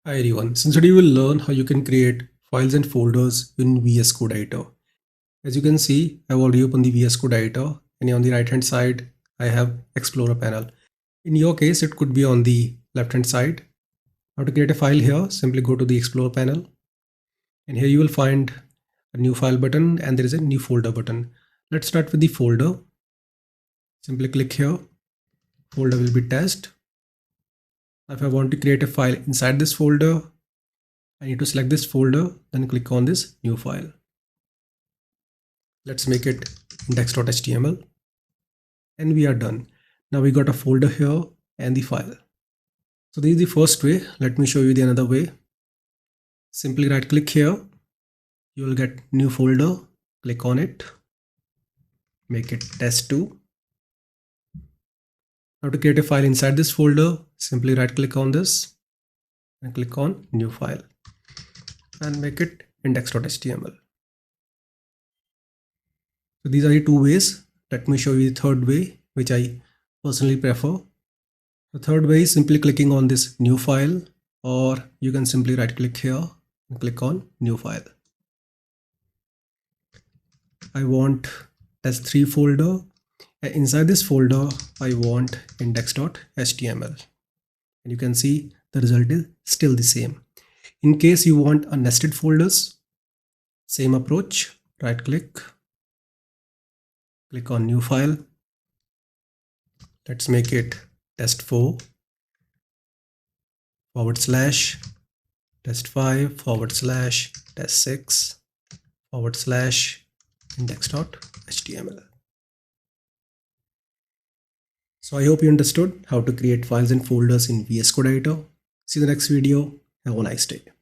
Hi everyone, so today we will learn how you can create files and folders in VS Code editor. As you can see, I've already opened the VS Code editor, and on the right hand side, I have Explorer panel. In your case, it could be on the left hand side. How to create a file here, simply go to the Explorer panel, and here you will find a new file button and there is a new folder button. Let's start with the folder. Simply click here, folder will be test. Now if I want to create a file inside this folder, I need to select this folder, then click on this new file. Let's make it index.html, and we are done. Now we got a folder here and the file. So this is the first way. Let me show you the another way. Simply right click here. You will get new folder. Click on it. Make it test2. Now to create a file inside this folder, simply right click on this and click on new file and make it index.html. So these are the two ways. Let me show you the third way, which I personally prefer. The third way is simply clicking on this new file, or you can simply right click here and click on new file. I want test3 folder, and inside this folder I want index.html, and you can see the result is still the same. In case you want a nested folders, same approach, right click, click on new file. Let's make it test4 / test5 / test6 / index.html. So I hope you understood how to create files and folders in VS Code editor. See you in the next video. Have a nice day.